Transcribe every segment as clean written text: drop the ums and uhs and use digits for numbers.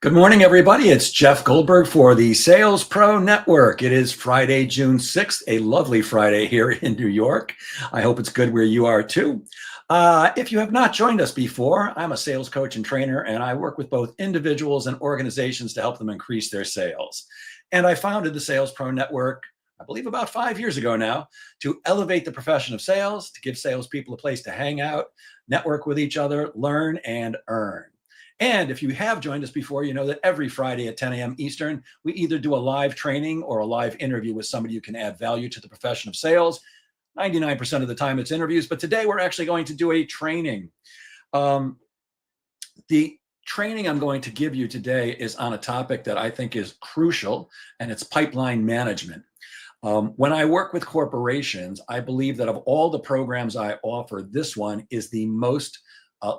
Good morning, everybody. It's Jeff Goldberg for the Sales Pro Network. It is Friday, June 6th, a lovely Friday here in New York. I hope it's good where you are too. If you have not joined us before, I'm a sales coach and trainer, and I work with both individuals and organizations to help them increase their sales. And I founded the Sales Pro Network, I believe about 5 years ago now, to elevate the profession of sales, to give salespeople a place to hang out, network with each other, learn, and earn. And if you have joined us before, you know that every Friday at 10 a.m. Eastern, we either do a live training or a live interview with somebody who can add value to the profession of sales. 99% of the time it's interviews, but today we're actually going to do a training. The training I'm going to give you today is on a topic that I think is crucial, and it's pipeline management. When I work with corporations, I believe that of all the programs I offer, this one is the most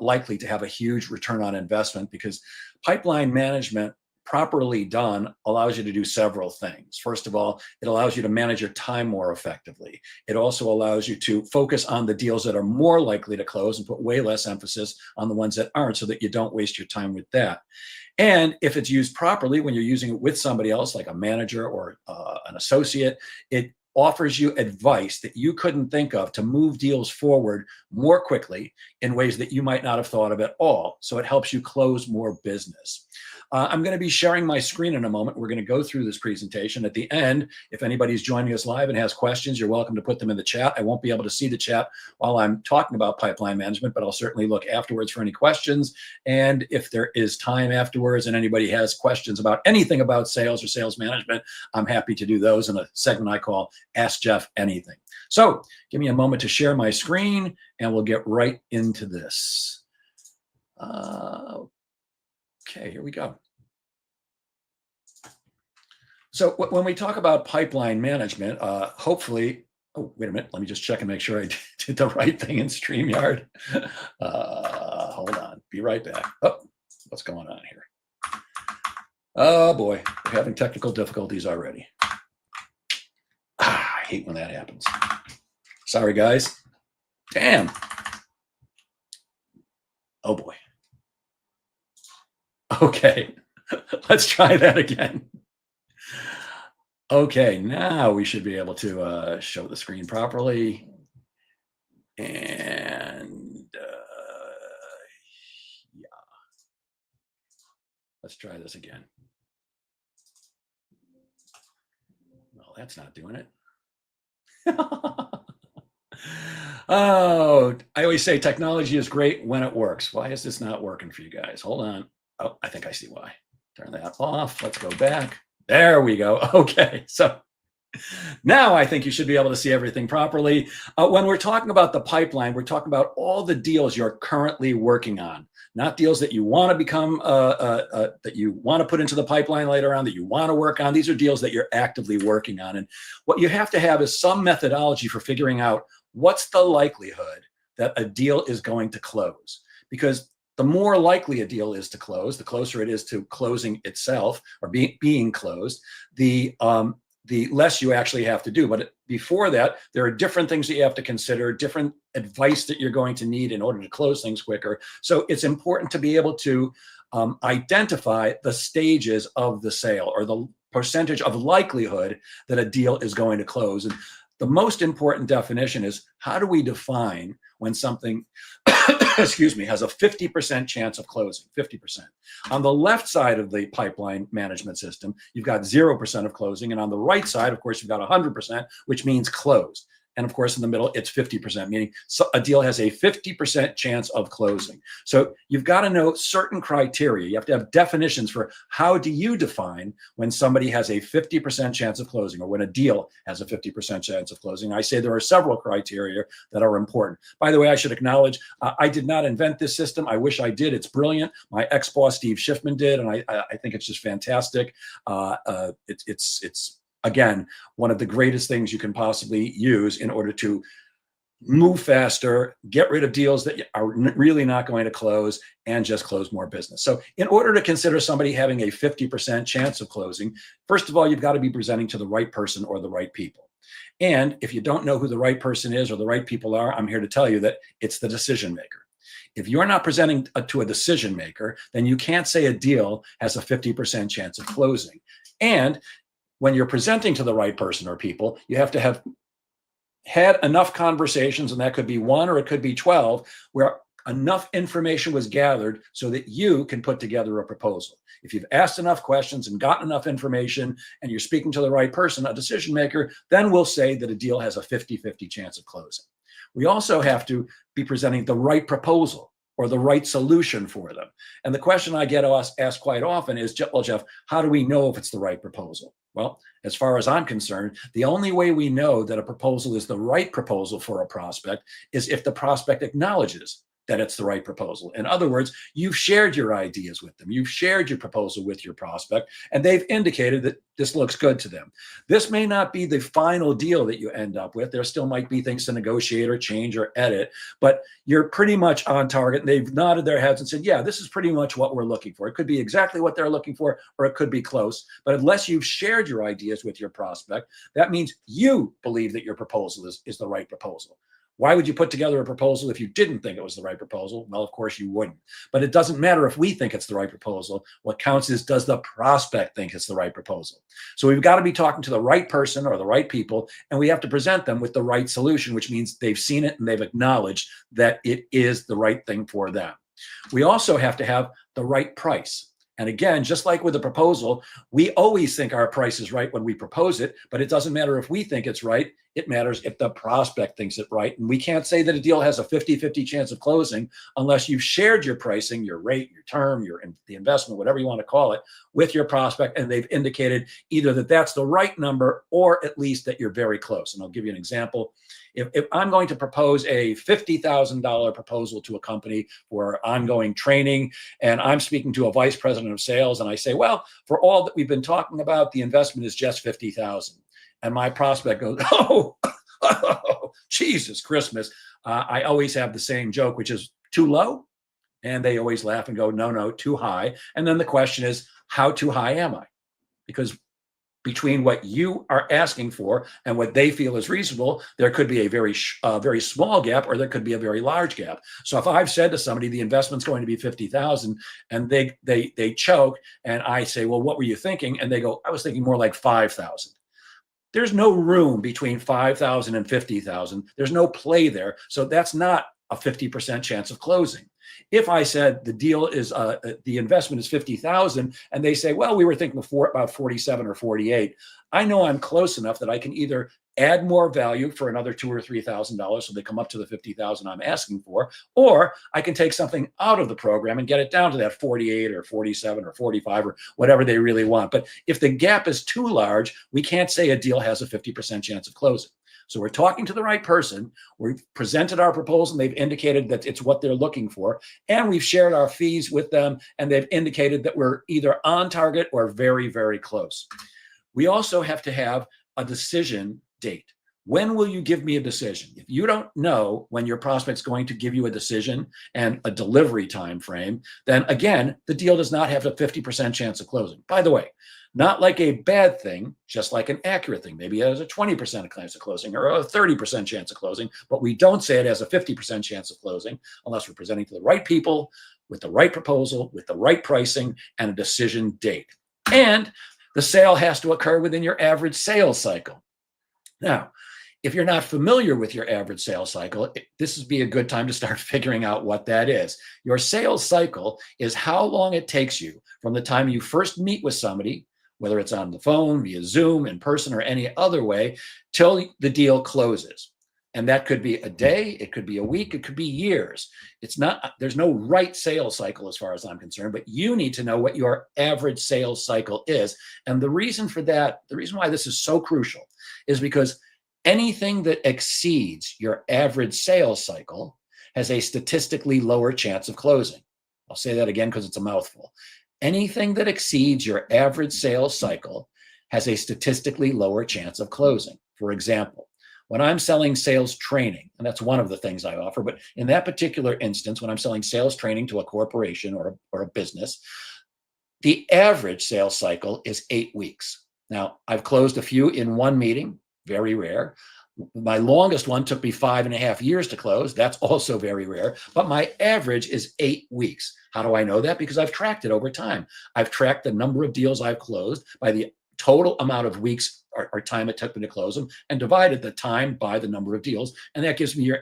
likely to have a huge return on investment, because pipeline management properly done allows you to do several things. First of all, it allows you to manage your time more effectively. It also allows you to focus on the deals that are more likely to close and put way less emphasis on the ones that aren't, so that you don't waste your time with that. And if it's used properly, when you're using it with somebody else, like a manager or an associate, it offers you advice that you couldn't think of to move deals forward more quickly in ways that you might not have thought of at all. So it helps you close more business. I'm going to be sharing my screen in a moment. We're going to go through this presentation. At the end, if anybody's joining us live and has questions, you're welcome to put them in the chat. I won't be able to see the chat while I'm talking about pipeline management, but I'll certainly look afterwards for any questions. And if there is time afterwards and anybody has questions about anything about sales or sales management, I'm happy to do those in a segment I call Ask Jeff Anything. So give me a moment to share my screen and we'll get right into this. Okay, here we go. So when we talk about pipeline management, hopefully, oh, wait a minute, let me just check and make sure I did the right thing in StreamYard. Hold on, be right back. Oh, what's going on here? Oh boy, we're having technical difficulties already. I hate when that happens. Sorry, guys. Damn. Oh boy. Okay, let's try that again. Okay, now we should be able to show the screen properly. And yeah, let's try this again. Well, that's not doing it. Oh, I always say technology is great when it works. Why is this not working for you guys? Hold on. Oh, I think I see why. Turn that off. Let's go back. There we go. Okay, so now I think you should be able to see everything properly. When we're talking about the pipeline, we're talking about all the deals you're currently working on, not deals that you want to become, that you want to put into the pipeline later on, that you want to work on. These are deals that you're actively working on. And what you have to have is some methodology for figuring out what's the likelihood that a deal is going to close. Because the more likely a deal is to close, the closer it is to closing itself or being closed, the less you actually have to do. But before that, there are different things that you have to consider, different advice that you're going to need in order to close things quicker. So it's important to be able to identify the stages of the sale, or the percentage of likelihood that a deal is going to close. And the most important definition is, how do we define when something excuse me, has a 50% chance of closing, 50%. On the left side of the pipeline management system, you've got 0% of closing. And on the right side, of course, you've got 100%, which means closed. And of course, in the middle, it's 50%, meaning a deal has a 50% chance of closing. So you've got to know certain criteria. You have to have definitions for how do you define when somebody has a 50% chance of closing, or when a deal has a 50% chance of closing. I say there are several criteria that are important. By the way, I should acknowledge, I did not invent this system. I wish I did. It's brilliant. My ex-boss, Steve Schiffman, did, and I think it's just fantastic. It's again, one of the greatest things you can possibly use in order to move faster, get rid of deals that are really not going to close, and just close more business. So in order to consider somebody having a 50% chance of closing, first of all, you've got to be presenting to the right person or the right people. And if you don't know who the right person is or the right people are, I'm here to tell you that it's the decision maker. If you're not presenting to a decision maker, then you can't say a deal has a 50% chance of closing. And when you're presenting to the right person or people, you have to have had enough conversations, and that could be one or it could be 12, where enough information was gathered so that you can put together a proposal. If you've asked enough questions and gotten enough information and you're speaking to the right person, a decision maker, then we'll say that a deal has a 50-50 chance of closing. We also have to be presenting the right proposal or the right solution for them. And the question I get asked quite often is, well, Jeff, how do we know if it's the right proposal? Well, as far as I'm concerned, the only way we know that a proposal is the right proposal for a prospect is if the prospect acknowledges that it's the right proposal. In other words, you've shared your ideas with them. You've shared your proposal with your prospect, and they've indicated that this looks good to them. This may not be the final deal that you end up with. There still might be things to negotiate or change or edit, but you're pretty much on target. And they've nodded their heads and said, yeah, this is pretty much what we're looking for. It could be exactly what they're looking for, or it could be close. But unless you've shared your ideas with your prospect, that means you believe that your proposal is the right proposal. Why would you put together a proposal if you didn't think it was the right proposal? Well, of course you wouldn't. But it doesn't matter if we think it's the right proposal. What counts is, does the prospect think it's the right proposal? So we've got to be talking to the right person or the right people, and we have to present them with the right solution, which means they've seen it and they've acknowledged that it is the right thing for them. We also have to have the right price. And again, just like with a proposal, we always think our price is right when we propose it, but it doesn't matter if we think it's right. It matters if the prospect thinks it right. And we can't say that a deal has a 50-50 chance of closing unless you've shared your pricing, your rate, your term, the investment, whatever you want to call it, with your prospect, and they've indicated either that that's the right number or at least that you're very close. And I'll give you an example. If I'm going to propose a $50,000 proposal to a company for ongoing training, and I'm speaking to a vice president of sales, and I say, well, for all that we've been talking about, the investment is just $50,000. And my prospect goes, oh, Jesus Christmas. I always have the same joke, which is too low. And they always laugh and go, no, too high. And then the question is, how too high am I? Because between what you are asking for and what they feel is reasonable, there could be a very small gap, or there could be a very large gap. So if I've said to somebody, the investment's going to be 50,000, and they choke, and I say, well, what were you thinking? And they go, I was thinking more like 5,000. There's no room between 5,000 and 50,000. There's no play there. So that's not a 50% chance of closing. If I said the deal is the investment is 50,000, and they say, well, we were thinking about 47 or 48, I know I'm close enough that I can either add more value for another $2,000 or $3,000, so they come up to the 50,000 I'm asking for, or I can take something out of the program and get it down to that 48 or 47 or 45 or whatever they really want. But if the gap is too large, we can't say a deal has a 50% chance of closing. So we're talking to the right person. We've presented our proposal, and they've indicated that it's what they're looking for. And we've shared our fees with them, and they've indicated that we're either on target or very, very close. We also have to have a decision date. When will you give me a decision? If you don't know when your prospect's going to give you a decision and a delivery time frame, then again, the deal does not have a 50% chance of closing. By the way, not like a bad thing, just like an accurate thing. Maybe it has a 20% chance of closing or a 30% chance of closing, but we don't say it has a 50% chance of closing unless we're presenting to the right people with the right proposal, with the right pricing, and a decision date. And the sale has to occur within your average sales cycle. Now, if you're not familiar with your average sales cycle, this would be a good time to start figuring out what that is. Your sales cycle is how long it takes you from the time you first meet with somebody, whether it's on the phone, via Zoom, in person, or any other way, till the deal closes. And that could be a day, it could be a week, it could be years. There's no right sales cycle as far as I'm concerned, but you need to know what your average sales cycle is. And the reason for that, the reason why this is so crucial is because anything that exceeds your average sales cycle has a statistically lower chance of closing. I'll say that again because it's a mouthful. Anything that exceeds your average sales cycle has a statistically lower chance of closing. For example, when I'm selling sales training, and that's one of the things I offer, but in that particular instance, when I'm selling sales training to a corporation or a business, the average sales cycle is 8 weeks. Now, I've closed a few in one meeting, very rare. My longest one took me 5.5 years to close. That's also very rare, but my average is 8 weeks. How do I know that? Because I've tracked it over time. I've tracked the number of deals I've closed by the total amount of weeks or time it took me to close them, and divided the time by the number of deals. And that gives me your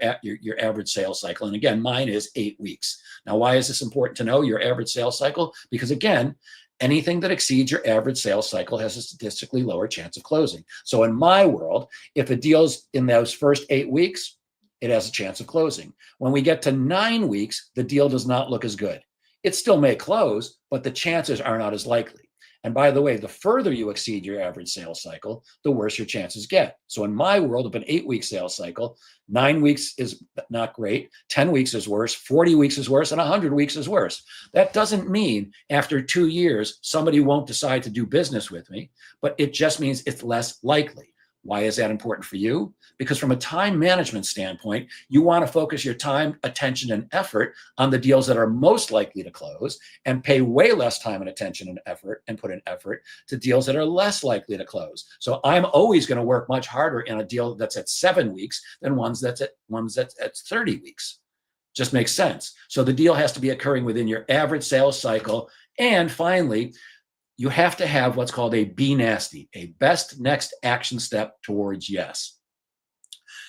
average sales cycle. And again, mine is 8 weeks. Now, why is this important to know, your average sales cycle? Because again, anything that exceeds your average sales cycle has a statistically lower chance of closing. So in my world, if a deal's in those first 8 weeks, it has a chance of closing. When we get to 9 weeks, the deal does not look as good. It still may close, but the chances are not as likely. And by the way, the further you exceed your average sales cycle, the worse your chances get. So in my world of an 8-week sales cycle, 9 weeks is not great, 10 weeks is worse, 40 weeks is worse, and 100 weeks is worse. That doesn't mean after 2 years, somebody won't decide to do business with me, but it just means it's less likely. Why is that important for you? Because from a time management standpoint, you want to focus your time, attention, and effort on the deals that are most likely to close, and pay way less time and attention and effort and put in effort to deals that are less likely to close. So I'm always going to work much harder in a deal that's at 7 weeks than ones that's at 30 weeks. Just makes sense. So the deal has to be occurring within your average sales cycle. And finally, you have to have what's called a be nasty, a best next action step towards yes.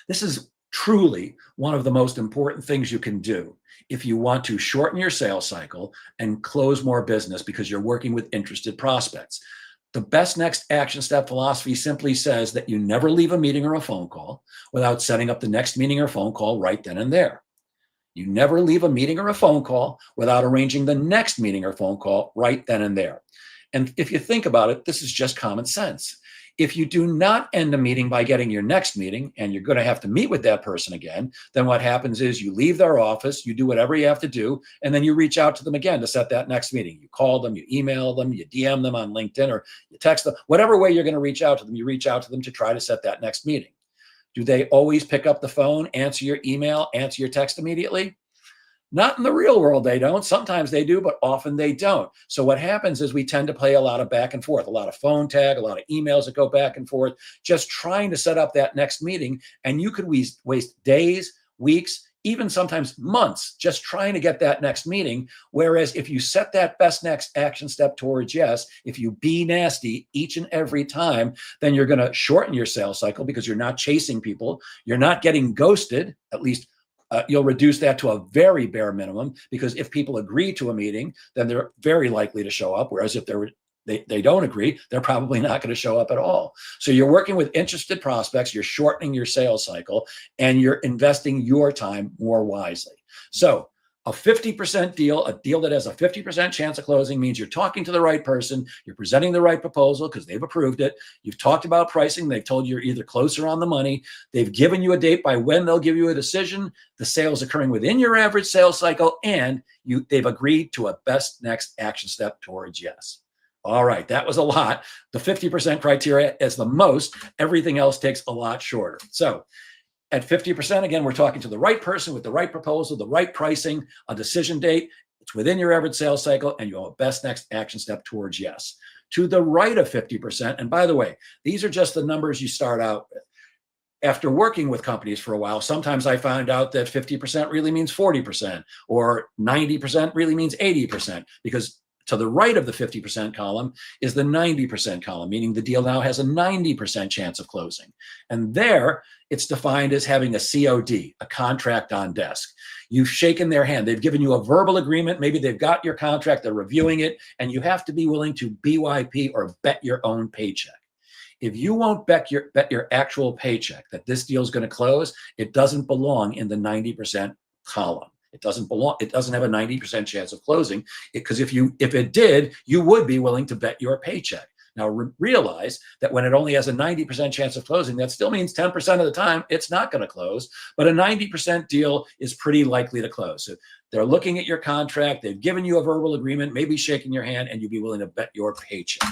This is truly one of the most important things you can do if you want to shorten your sales cycle and close more business because you're working with interested prospects. The best next action step philosophy simply says that you never leave a meeting or a phone call without setting up the next meeting or phone call right then and there. You never leave a meeting or a phone call without arranging the next meeting or phone call right then and there. And if you think about it, this is just common sense. If you do not end a meeting by getting your next meeting, and you're going to have to meet with that person again, then what happens is you leave their office, you do whatever you have to do, and then you reach out to them again to set that next meeting. You call them, you email them, you DM them on LinkedIn, or you text them. Whatever way you're going to reach out to them, you reach out to them to try to set that next meeting. Do they always pick up the phone, answer your email, answer your text immediately? Not in the real world, they don't. Sometimes they do, but often they don't. So what happens is we tend to play a lot of back and forth, a lot of phone tag, a lot of emails that go back and forth, just trying to set up that next meeting. And you could waste days, weeks, even sometimes months just trying to get that next meeting. Whereas if you set that best next action step towards yes, if you be nasty each and every time, then you're going to shorten your sales cycle because you're not chasing people. You're not getting ghosted, at least. You'll reduce that to a very bare minimum, because if people agree to a meeting, then they're very likely to show up. Whereas if they don't agree, they're probably not going to show up at all. So you're working with interested prospects, you're shortening your sales cycle, and you're investing your time more wisely. So a 50% deal, a deal that has a 50% chance of closing, means you're talking to the right person, you're presenting the right proposal because they've approved it, you've talked about pricing, they've told you you're either close or on the money, they've given you a date by when they'll give you a decision, the sale's occurring within your average sales cycle, and they've agreed to a best next action step towards yes. All right, that was a lot. The 50% criteria is the most. Everything else takes a lot shorter. So at 50%, again, we're talking to the right person with the right proposal, the right pricing, a decision date. It's within your average sales cycle, and you have a best next action step towards yes. To the right of 50%, and by the way, these are just the numbers you start out with. After working with companies for a while, sometimes I found out that 50% really means 40%, or 90% really means 80%, because to the right of the 50% column is the 90% column, meaning the deal now has a 90% chance of closing. And there, it's defined as having a COD, a contract on desk. You've shaken their hand. They've given you a verbal agreement. Maybe they've got your contract, they're reviewing it, and you have to be willing to BYP, or bet your own paycheck. If you won't bet your actual paycheck that this deal is going to close, it doesn't belong in the 90% column. It doesn't belong. It doesn't have a 90% chance of closing, because if it did, you would be willing to bet your paycheck. Now realize that when it only has a 90% chance of closing, that still means 10% of the time it's not going to close, but a 90% deal is pretty likely to close. So they're looking at your contract, they've given you a verbal agreement, maybe shaking your hand, and you'd be willing to bet your paycheck.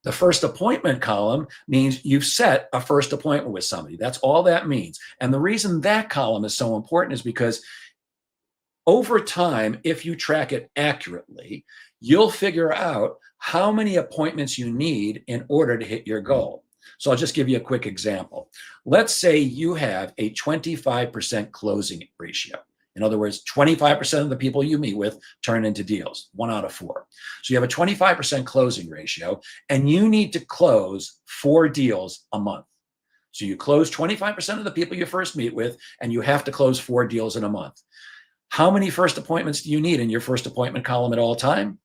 The first appointment column means you've set a first appointment with somebody. That's all that means. And the reason that column is so important is because over time, if you track it accurately, you'll figure out how many appointments you need in order to hit your goal. So I'll just give you a quick example. Let's say you have a 25% closing ratio. In other words, 25% of the people you meet with turn into deals, 1 out of 4. So you have a 25% closing ratio, and you need to close 4 deals a month. So you close 25% of the people you first meet with, and you have to close 4 deals in a month. How many first appointments do you need in your first appointment column at all time?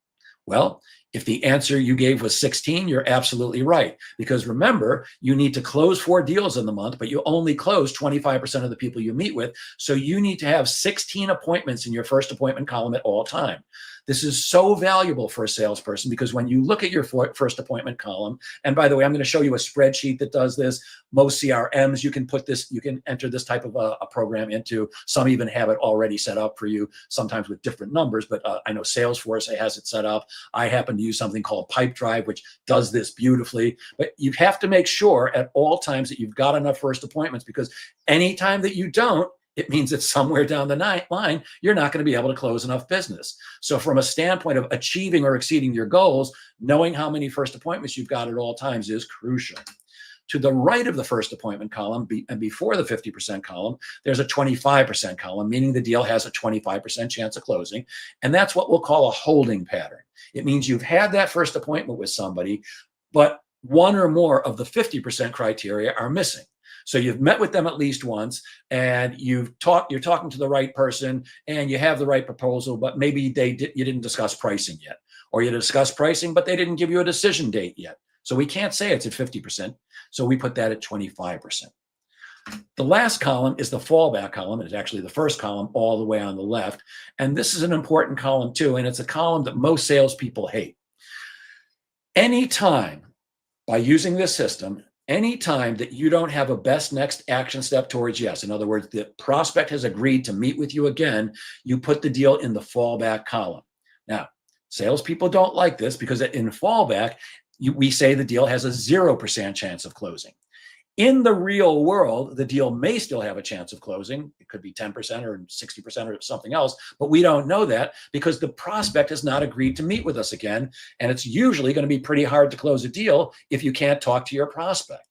Well, if the answer you gave was 16, you're absolutely right. Because remember, you need to close 4 deals in the month, but you only close 25% of the people you meet with. So you need to have 16 appointments in your first appointment column at all time. This is so valuable for a salesperson because when you look at your first appointment column, and by the way, I'm going to show you a spreadsheet that does this. Most CRMs, you can enter this type of a program into. Some even have it already set up for you, sometimes with different numbers, but I know Salesforce has it set up. I happen to use something called Pipedrive, which does this beautifully. But you have to make sure at all times that you've got enough first appointments, because anytime that you don't, it means that somewhere down the line, you're not going to be able to close enough business. So from a standpoint of achieving or exceeding your goals, knowing how many first appointments you've got at all times is crucial. To the right of the first appointment column and before the 50% column, there's a 25% column, meaning the deal has a 25% chance of closing. And that's what we'll call a holding pattern. It means you've had that first appointment with somebody, but 1 or more of the 50% criteria are missing. So you've met with them at least once, and you're talking to the right person, and you have the right proposal, but maybe you didn't discuss pricing yet, or you discussed pricing, but they didn't give you a decision date yet. So we can't say it's at 50%. So we put that at 25%. The last column is the fallback column. It's actually the first column all the way on the left. And this is an important column too, and it's a column that most salespeople hate. Anytime, by using this system, anytime that you don't have a best next action step towards yes, in other words, the prospect has agreed to meet with you again, you put the deal in the fallback column. Now, salespeople don't like this because in fallback, we say the deal has a 0% chance of closing. In the real world, the deal may still have a chance of closing. It could be 10% or 60% or something else, but we don't know that because the prospect has not agreed to meet with us again. And it's usually going to be pretty hard to close a deal if you can't talk to your prospect.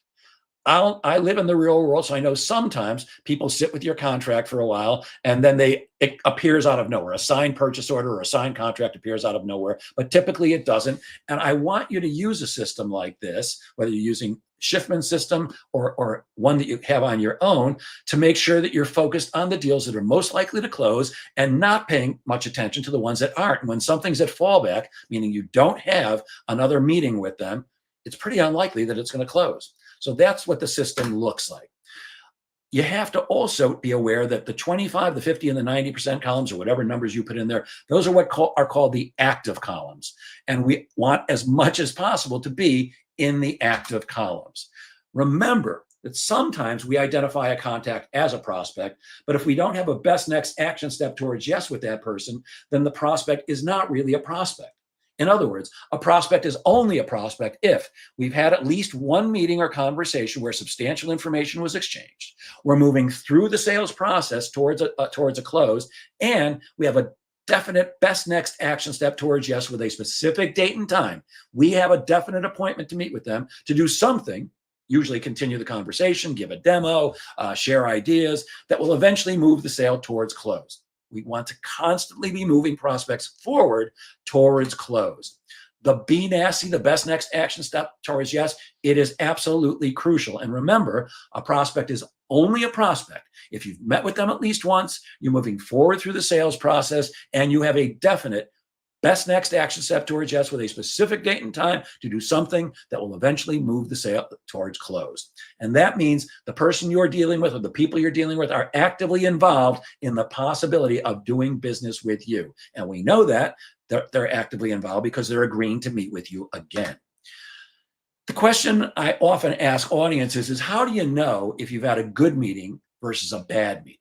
I live in the real world, so I know sometimes people sit with your contract for a while and then it appears out of nowhere. A signed purchase order or a signed contract appears out of nowhere, but typically it doesn't. And I want you to use a system like this, whether you're using Schiffman's system or one that you have on your own, to make sure that you're focused on the deals that are most likely to close and not paying much attention to the ones that aren't. And when something's at fallback, meaning you don't have another meeting with them, it's pretty unlikely that it's going to close. So that's what the system looks like. You have to also be aware that the 25, the 50, and the 90% columns, or whatever numbers you put in there, those are what are called the active columns. And we want as much as possible to be in the active columns. Remember that sometimes we identify a contact as a prospect, but if we don't have a best next action step towards yes with that person, then the prospect is not really a prospect. In other words, a prospect is only a prospect if we've had at least one meeting or conversation where substantial information was exchanged. We're moving through the sales process towards a close, and we have a definite best next action step towards yes with a specific date and time. We have a definite appointment to meet with them to do something, usually continue the conversation, give a demo, share ideas that will eventually move the sale towards close. We want to constantly be moving prospects forward towards close. The be nasty, the best next action step towards yes, it is absolutely crucial. And remember, a prospect is only a prospect if you've met with them at least once, you're moving forward through the sales process, and you have a definite best next action step towards yes with a specific date and time to do something that will eventually move the sale towards close. And that means the person you're dealing with or the people you're dealing with are actively involved in the possibility of doing business with you. And we know that they're actively involved because they're agreeing to meet with you again. The question I often ask audiences is, how do you know if you've had a good meeting versus a bad meeting?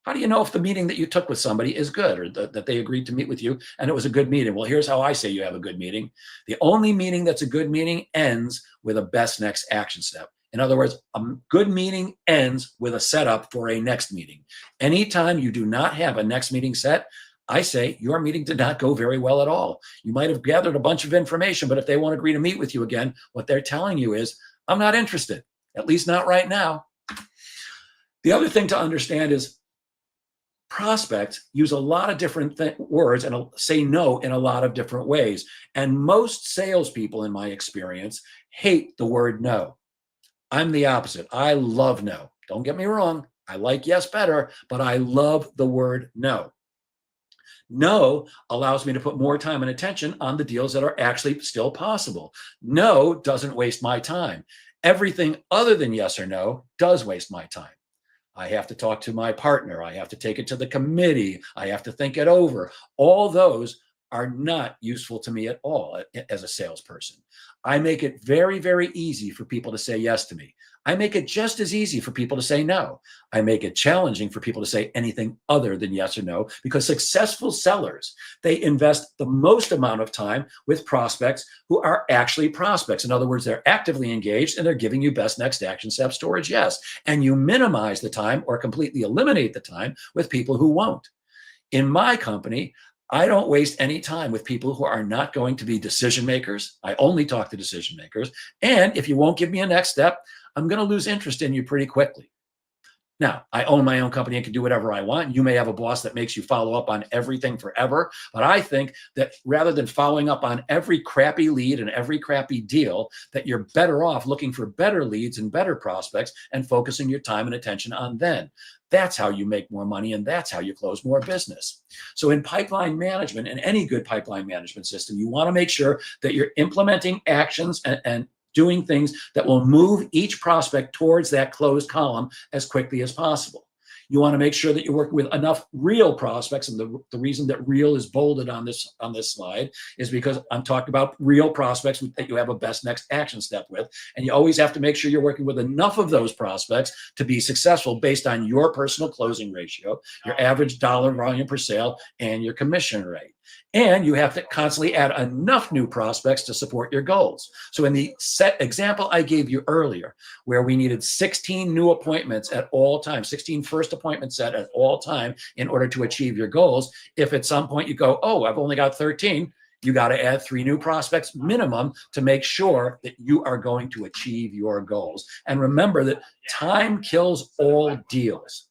How do you know if the meeting that you took with somebody is good, or that they agreed to meet with you and it was a good meeting? Well, here's how I say you have a good meeting. The only meeting that's a good meeting ends with a best next action step. In other words, a good meeting ends with a setup for a next meeting. Anytime you do not have a next meeting set, I say your meeting did not go very well at all. You might have gathered a bunch of information, but if they won't agree to meet with you again, what they're telling you is, I'm not interested, at least not right now. The other thing to understand is prospects use a lot of different words and say no in a lot of different ways. And most salespeople, in my experience, hate the word no. I'm the opposite. I love no. Don't get me wrong. I like yes better, but I love the word no. No allows me to put more time and attention on the deals that are actually still possible. No doesn't waste my time. Everything other than yes or no does waste my time. I have to talk to my partner. I have to take it to the committee. I have to think it over. All those are not useful to me at all as a salesperson. I make it very, very easy for people to say yes to me. I make it just as easy for people to say no. I make it challenging for people to say anything other than yes or no, because successful sellers, they invest the most amount of time with prospects who are actually prospects. In other words, they're actively engaged and they're giving you best next action step towards yes. And you minimize the time or completely eliminate the time with people who won't. In my company, I don't waste any time with people who are not going to be decision makers. I only talk to decision makers. And if you won't give me a next step, I'm going to lose interest in you pretty quickly. Now, I own my own company and can do whatever I want. You may have a boss that makes you follow up on everything forever. But I think that rather than following up on every crappy lead and every crappy deal, that you're better off looking for better leads and better prospects and focusing your time and attention on them. That's how you make more money, and that's how you close more business. So in pipeline management, and any good pipeline management system, you want to make sure that you're implementing actions and doing things that will move each prospect towards that closed column as quickly as possible. You want to make sure that you're working with enough real prospects. And the reason that real is bolded on this slide is because I'm talking about real prospects that you have a best next action step with. And you always have to make sure you're working with enough of those prospects to be successful based on your personal closing ratio, your average dollar volume per sale, and your commission rate. And you have to constantly add enough new prospects to support your goals. So in the set example I gave you earlier, where we needed 16 new appointments at all times, 16 first appointment set at all time in order to achieve your goals, if at some point you go, oh, I've only got 13, you got to add 3 new prospects minimum to make sure that you are going to achieve your goals. And remember that time kills all deals.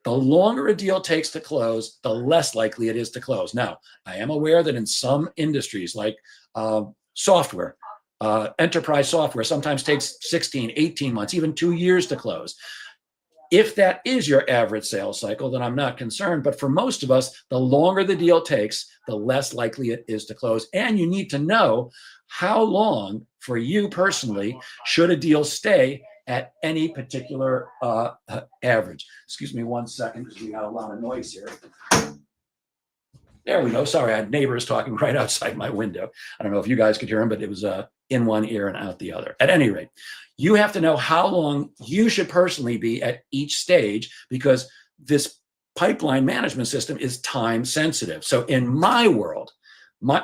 The longer a deal takes to close, the less likely it is to close. Now, I am aware that in some industries like software, enterprise software sometimes takes 16, 18 months, even 2 years to close. If that is your average sales cycle, then I'm not concerned. But for most of us, the longer the deal takes, the less likely it is to close. And you need to know how long, for you personally, should a deal stay at any particular average. Excuse me 1 second, because we got a lot of noise here. There we go. Sorry, I had neighbors talking right outside my window. I don't know if you guys could hear them, but it was in one ear and out the other. At any rate, you have to know how long you should personally be at each stage, because this pipeline management system is time sensitive. So in my world,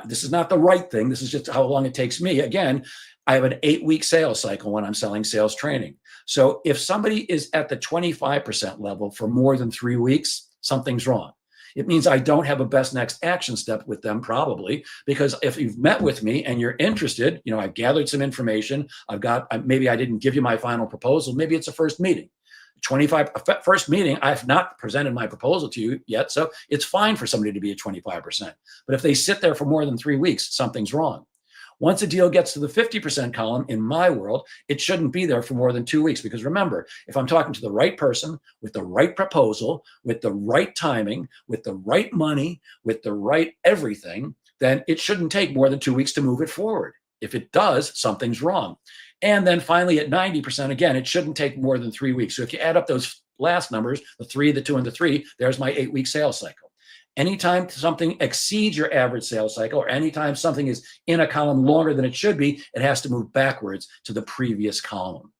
this is not the right thing. This is just how long it takes me. Again, I have an 8-week sales cycle when I'm selling sales training. So if somebody is at the 25% level for more than 3 weeks, something's wrong. It means I don't have a best next action step with them, probably, because if you've met with me and you're interested, I've gathered some information. Maybe I didn't give you my final proposal. Maybe it's a first meeting. First meeting, I have not presented my proposal to you yet. So it's fine for somebody to be at 25%. But if they sit there for more than 3 weeks, something's wrong. Once a deal gets to the 50% column, in my world, it shouldn't be there for more than 2 weeks. Because remember, if I'm talking to the right person with the right proposal, with the right timing, with the right money, with the right everything, then it shouldn't take more than 2 weeks to move it forward. If it does, something's wrong. And then finally at 90%, again, it shouldn't take more than 3 weeks. So if you add up those last numbers, the 3, the 2, and the 3, there's my 8-week sales cycle. Anytime something exceeds your average sales cycle, or anytime something is in a column longer than it should be, it has to move backwards to the previous column.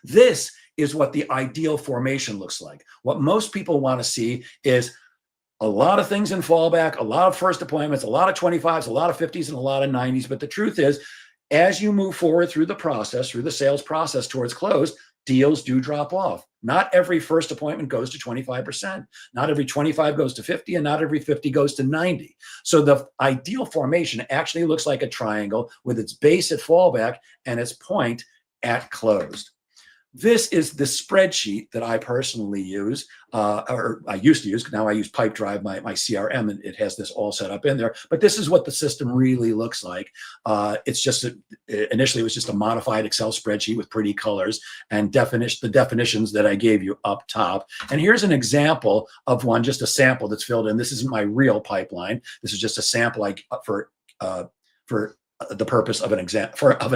This is what the ideal formation looks like. What most people want to see is a lot of things in fallback, a lot of first appointments, a lot of 25s, a lot of 50s, and a lot of 90s. But the truth is, as you move forward through the process, through the sales process towards close, deals do drop off. Not every first appointment goes to 25%. Not every 25 goes to 50, and not every 50 goes to 90. So the ideal formation actually looks like a triangle with its base at fallback and its point at closed. This is the spreadsheet that I personally use, or I used to use. Now I use Pipedrive, my CRM, and it has this all set up in there. But this is what the system really looks like. It's just initially it was just a modified Excel spreadsheet with pretty colors and the definitions that I gave you up top. And here's an example of one, just a sample that's filled in. This isn't my real pipeline. This is just a sample for the purpose of an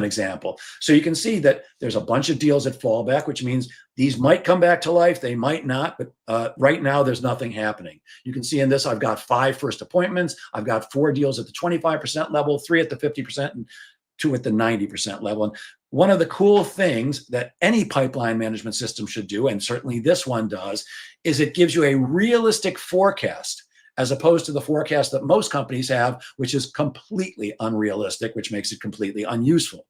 example. So you can see that there's a bunch of deals at fallback, which means these might come back to life, they might not, but right now there's nothing happening. You can see in this, I've got 5 first appointments, I've got 4 deals at the 25% level, 3 at the 50%, and 2 at the 90% level. And one of the cool things that any pipeline management system should do, and certainly this one does, is it gives you a realistic forecast, as opposed to the forecast that most companies have, which is completely unrealistic, which makes it completely unuseful.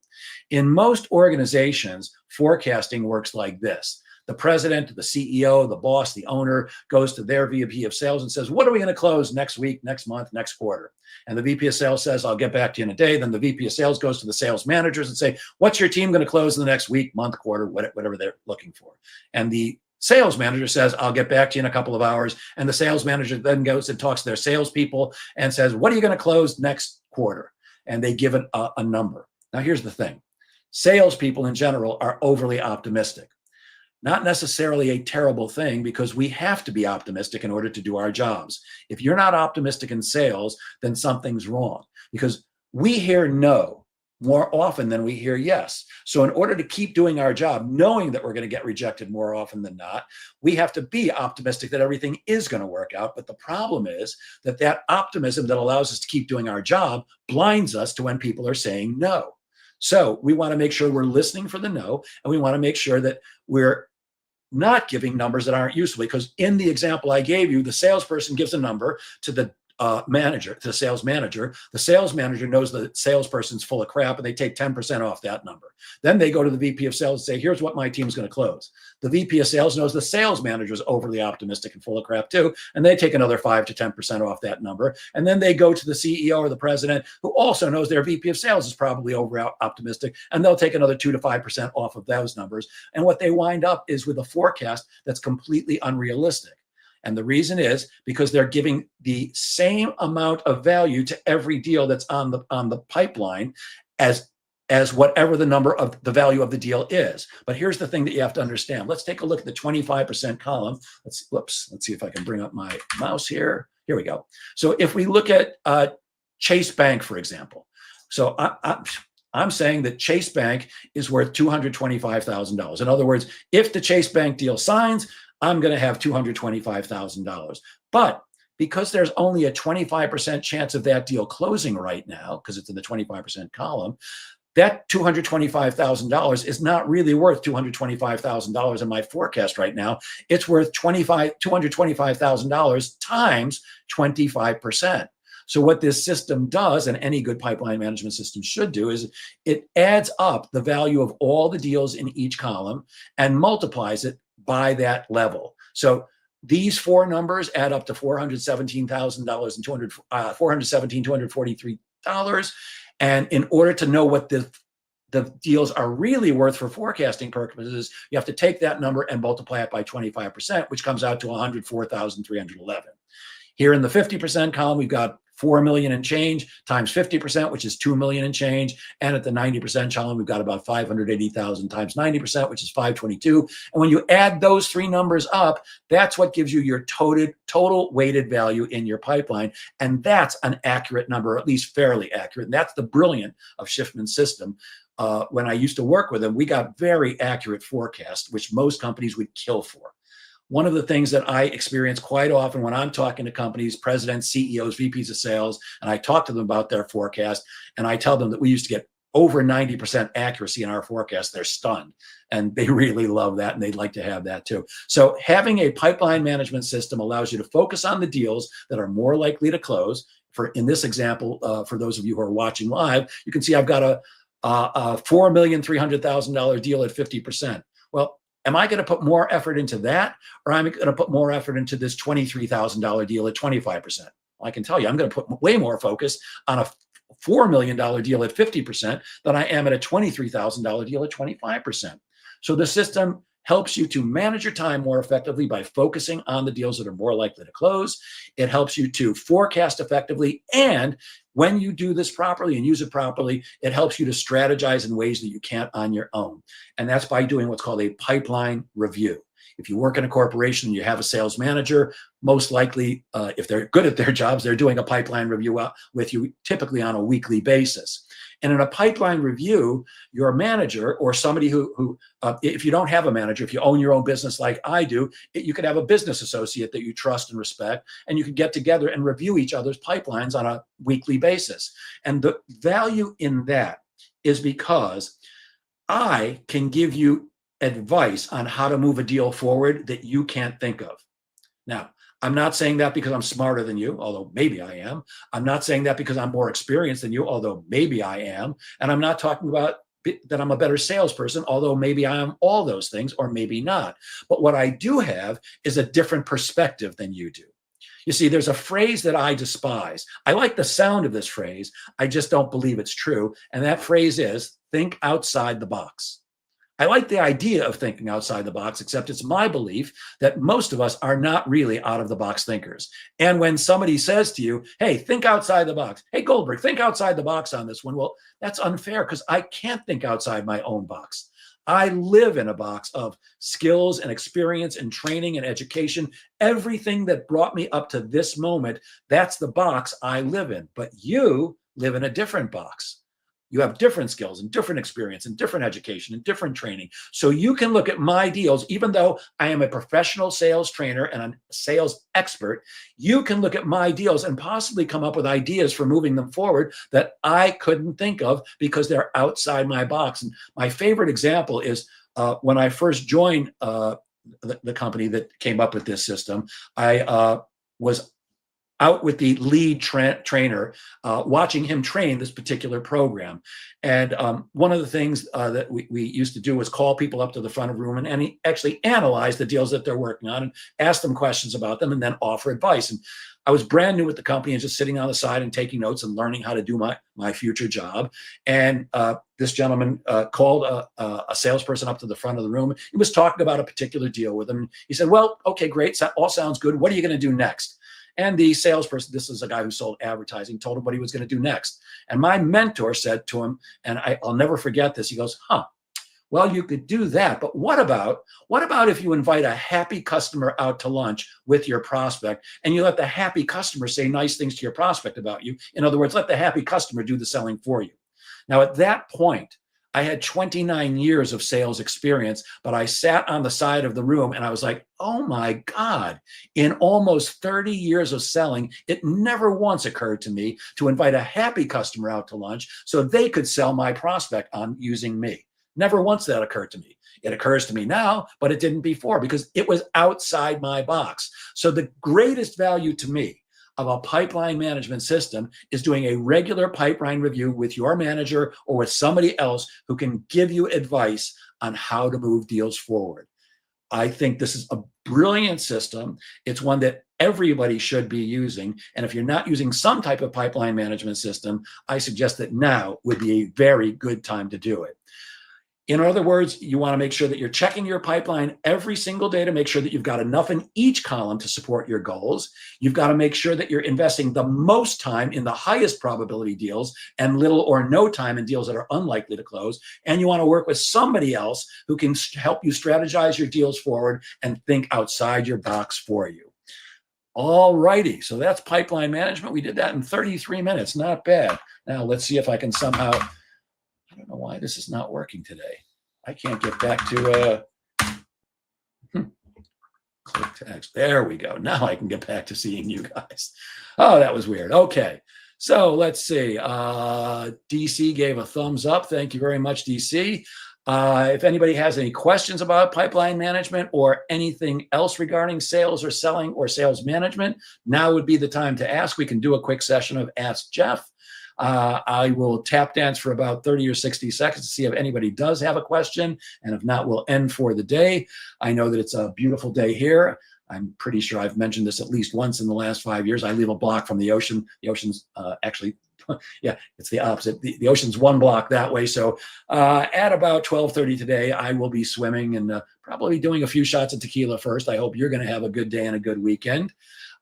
In most organizations, forecasting works like this. The president, the CEO, the boss, the owner goes to their VP of sales and says, what are we going to close next week, next month, next quarter? And the VP of sales says, I'll get back to you in a day. Then the VP of sales goes to the sales managers and say, what's your team going to close in the next week, month, quarter, whatever they're looking for. And the sales manager says, I'll get back to you in a couple of hours. And the sales manager then goes and talks to their salespeople and says, what are you going to close next quarter? And they give it a number. Now, here's the thing. Salespeople in general are overly optimistic. Not necessarily a terrible thing, because we have to be optimistic in order to do our jobs. If you're not optimistic in sales, then something's wrong, because we hear no more often than we hear yes. So in order to keep doing our job, knowing that we're going to get rejected more often than not, we have to be optimistic that everything is going to work out. But the problem is that optimism that allows us to keep doing our job blinds us to when people are saying no. So we want to make sure we're listening for the no, and we want to make sure that we're not giving numbers that aren't useful. Because in the example I gave you, the salesperson gives a number to the manager, to the sales manager. The sales manager knows the salesperson's full of crap, and they take 10% off that number. Then they go to the VP of sales and say, here's what my team's going to close. The VP of sales knows the sales manager is overly optimistic and full of crap too, and they take another 5 to 10% off that number. And then they go to the CEO or the president, who also knows their VP of sales is probably over optimistic, and they'll take another 2 to 5% off of those numbers. And what they wind up is with a forecast that's completely unrealistic. And the reason is because they're giving the same amount of value to every deal that's on the pipeline as whatever the number of the value of the deal is. But here's the thing that you have to understand. Let's take a look at the 25% column. Let's see if I can bring up my mouse here. Here we go. So if we look at Chase Bank, for example. So I'm saying that Chase Bank is worth $225,000. In other words, if the Chase Bank deal signs, I'm going to have $225,000. But because there's only a 25% chance of that deal closing right now, because it's in the 25% column, that $225,000 is not really worth $225,000 in my forecast right now. It's worth $225,000 times 25%. So what this system does, and any good pipeline management system should do, is it adds up the value of all the deals in each column and multiplies it by that level. So these 4 numbers add up to $417,000 and $417,243. And in order to know what the deals are really worth for forecasting purposes, you have to take that number and multiply it by 25%, which comes out to $104,311. Here in the 50% column, we've got 4 million and change times 50%, which is 2 million and change. And at the 90% column, we've got about 580,000 times 90%, which is 522. And when you add those 3 numbers up, that's what gives you your total weighted value in your pipeline. And that's an accurate number, at least fairly accurate. And that's the brilliance of Schiffman's system. When I used to work with him, we got very accurate forecasts, which most companies would kill for. One of the things that I experience quite often when I'm talking to companies, presidents, CEOs, VPs of sales, and I talk to them about their forecast, and I tell them that we used to get over 90% accuracy in our forecast, they're stunned. And they really love that, and they'd like to have that too. So having a pipeline management system allows you to focus on the deals that are more likely to close. In this example, for those of you who are watching live, you can see I've got a $4,300,000 deal at 50%. Well, Am I going to put more effort into that, or am I going to put more effort into this $23,000 deal at 25%? Well, I can tell you, I'm going to put way more focus on a $4 million deal at 50% than I am at a $23,000 deal at 25%. So the system helps you to manage your time more effectively by focusing on the deals that are more likely to close. It helps you to forecast effectively. And when you do this properly and use it properly, it helps you to strategize in ways that you can't on your own. And that's by doing what's called a pipeline review. If you work in a corporation and you have a sales manager, most likely, if they're good at their jobs, they're doing a pipeline review with you, typically on a weekly basis. And in a pipeline review, your manager or somebody who if you don't have a manager, if you own your own business like I do, you could have a business associate that you trust and respect, and you could get together and review each other's pipelines on a weekly basis. And the value in that is because I can give you advice on how to move a deal forward that you can't think of. Now, I'm not saying that because I'm smarter than you, although maybe I am. I'm not saying that because I'm more experienced than you, although maybe I am. And I'm not talking about that I'm a better salesperson, although maybe I am all those things, or maybe not. But what I do have is a different perspective than you do. You see, there's a phrase that I despise. I like the sound of this phrase. I just don't believe it's true. And that phrase is, think outside the box. I like the idea of thinking outside the box, except it's my belief that most of us are not really out of the box thinkers. And when somebody says to you, hey, think outside the box. Hey, Goldberg, think outside the box on this one. Well, that's unfair because I can't think outside my own box. I live in a box of skills and experience and training and education. Everything that brought me up to this moment, that's the box I live in. But you live in a different box. You have different skills and different experience and different education and different training. So you can look at my deals, even though I am a professional sales trainer and a sales expert, you can look at my deals and possibly come up with ideas for moving them forward that I couldn't think of because they're outside my box. And my favorite example is when I first joined the company that came up with this system, I was out with the lead trainer, watching him train this particular program. And one of the things that we used to do was call people up to the front of the room and actually analyze the deals that they're working on and ask them questions about them and then offer advice. And I was brand new with the company and just sitting on the side and taking notes and learning how to do my future job. And this gentleman called a salesperson up to the front of the room. He was talking about a particular deal with him. He said, well, okay, great. All sounds good. What are you going to do next? And the salesperson, this is a guy who sold advertising, told him what he was going to do next. And my mentor said to him, and I'll never forget this, he goes, well, you could do that, but what about if you invite a happy customer out to lunch with your prospect and you let the happy customer say nice things to your prospect about you? In other words, let the happy customer do the selling for you. Now, at that point, I had 29 years of sales experience, but I sat on the side of the room and I was like, oh my God, in almost 30 years of selling, it never once occurred to me to invite a happy customer out to lunch so they could sell my prospect on using me. Never once that occurred to me. It occurs to me now, but it didn't before because it was outside my box. So the greatest value to me of a pipeline management system is doing a regular pipeline review with your manager or with somebody else who can give you advice on how to move deals forward. I think this is a brilliant system. It's one that everybody should be using. And if you're not using some type of pipeline management system, I suggest that now would be a very good time to do it. In other words, you want to make sure that you're checking your pipeline every single day to make sure that you've got enough in each column to support your goals. You've got to make sure that you're investing the most time in the highest probability deals and little or no time in deals that are unlikely to close. And you want to work with somebody else who can help you strategize your deals forward and think outside your box for you. All righty. So that's pipeline management. We did that in 33 minutes. Not bad. Now let's see if I can somehow... I don't know why this is not working today. I can't get back to click text. There we go. Now I can get back to seeing you guys. Oh, that was weird. Okay. So let's see. DC gave a thumbs up. Thank you very much, DC. If anybody has any questions about pipeline management or anything else regarding sales or selling or sales management, now would be the time to ask. We can do a quick session of Ask Jeff. I will tap dance for about 30 or 60 seconds to see if anybody does have a question. And if not, we'll end for the day. I know that it's a beautiful day here. I'm pretty sure I've mentioned this at least once in the last 5 years. I live a block from the ocean. The ocean's actually, yeah, it's the opposite. The ocean's one block that way. So at about 12:30 today, I will be swimming and probably doing a few shots of tequila first. I hope you're going to have a good day and a good weekend.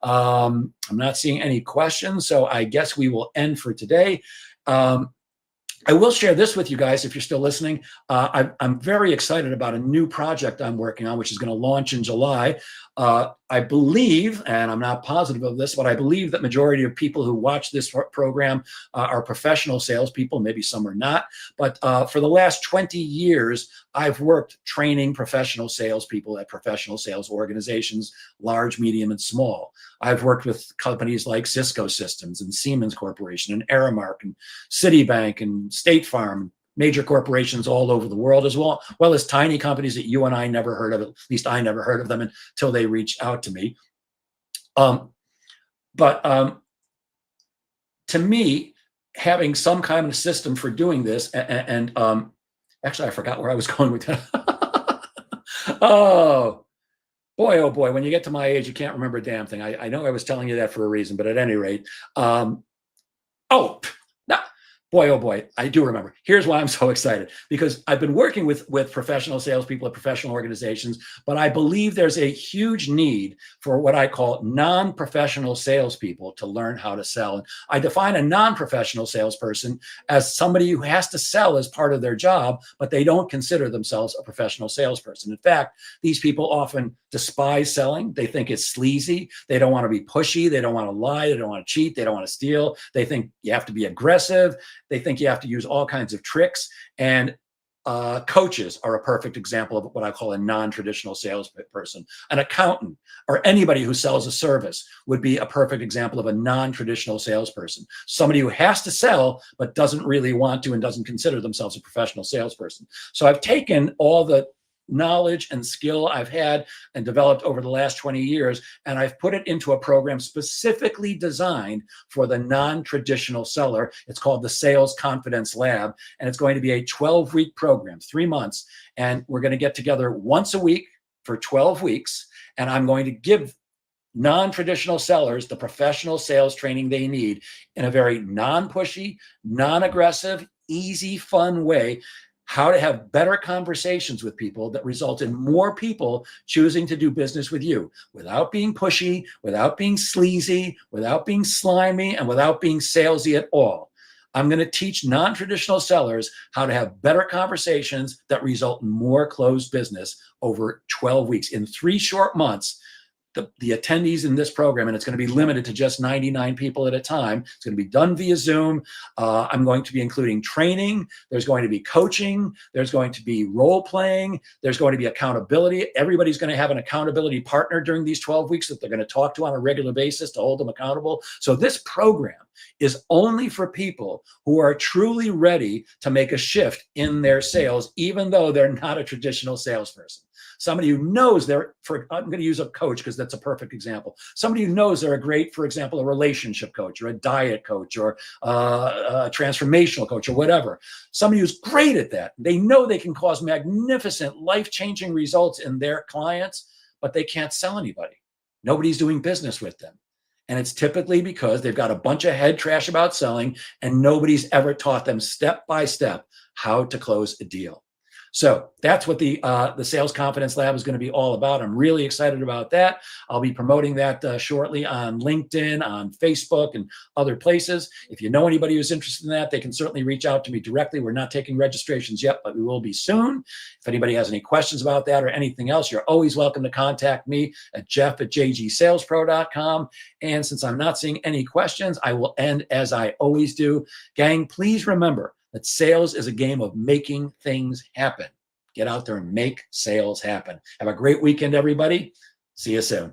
I'm not seeing any questions, so I guess we will end for today. I will share this with you guys if you're still listening. I'm very excited about a new project I'm working on, which is going to launch in July. I believe, and I'm not positive of this, but I believe that majority of people who watch this program are professional salespeople. Maybe some are not. But for the last 20 years, I've worked training professional salespeople at professional sales organizations, large, medium, and small. I've worked with companies like Cisco Systems and Siemens Corporation and Aramark and Citibank and State Farm, major corporations all over the world, as well as tiny companies that you and I never heard of. At least I never heard of them until they reached out to me. But to me, having some kind of system for doing this, and actually, I forgot where I was going with that. Oh boy, when you get to my age, you can't remember a damn thing. I know I was telling you that for a reason, but at any rate, oh boy, I do remember. Here's why I'm so excited, because I've been working with professional salespeople at professional organizations, but I believe there's a huge need for what I call non-professional salespeople to learn how to sell. And I define a non-professional salesperson as somebody who has to sell as part of their job, but they don't consider themselves a professional salesperson. In fact, these people often despise selling. They think it's sleazy. They don't want to be pushy. They don't want to lie. They don't want to cheat. They don't want to steal. They think you have to be aggressive. They think you have to use all kinds of tricks. And coaches are a perfect example of what I call a non-traditional salesperson. An accountant or anybody who sells a service would be a perfect example of a non-traditional salesperson. Somebody who has to sell but doesn't really want to and doesn't consider themselves a professional salesperson. So I've taken all the knowledge and skill I've had and developed over the last 20 years, and I've put it into a program specifically designed for the non-traditional seller. It's called the Sales Confidence Lab, and it's going to be a 12-week program, 3 months, and we're going to get together once a week for 12 weeks, and I'm going to give non-traditional sellers the professional sales training they need in a very non-pushy, non-aggressive, easy, fun way, how to have better conversations with people that result in more people choosing to do business with you without being pushy, without being sleazy, without being slimy, and without being salesy at all. I'm going to teach non-traditional sellers how to have better conversations that result in more closed business over 12 weeks. In 3 short months, the attendees in this program, and it's going to be limited to just 99 people at a time. It's going to be done via Zoom. I'm going to be including training. There's going to be coaching. There's going to be role playing. There's going to be accountability. Everybody's going to have an accountability partner during these 12 weeks that they're going to talk to on a regular basis to hold them accountable. So this program is only for people who are truly ready to make a shift in their sales, even though they're not a traditional salesperson. Somebody who knows I'm going to use a coach because that's a perfect example. Somebody who knows they're a great, for example, a relationship coach or a diet coach or a transformational coach or whatever. Somebody who's great at that. They know they can cause magnificent, life-changing results in their clients, but they can't sell anybody. Nobody's doing business with them. And it's typically because they've got a bunch of head trash about selling and nobody's ever taught them step by step how to close a deal. So that's what the Sales Confidence Lab is going to be all about. I'm really excited about that. I'll be promoting that shortly on LinkedIn, on Facebook, and other places. If you know anybody who's interested in that, they can certainly reach out to me directly. We're not taking registrations yet, but we will be soon. If anybody has any questions about that or anything else, you're always welcome to contact me at jeff@jgsalespro.com. And since I'm not seeing any questions, I will end as I always do. Gang, please remember that sales is a game of making things happen. Get out there and make sales happen. Have a great weekend, everybody. See you soon.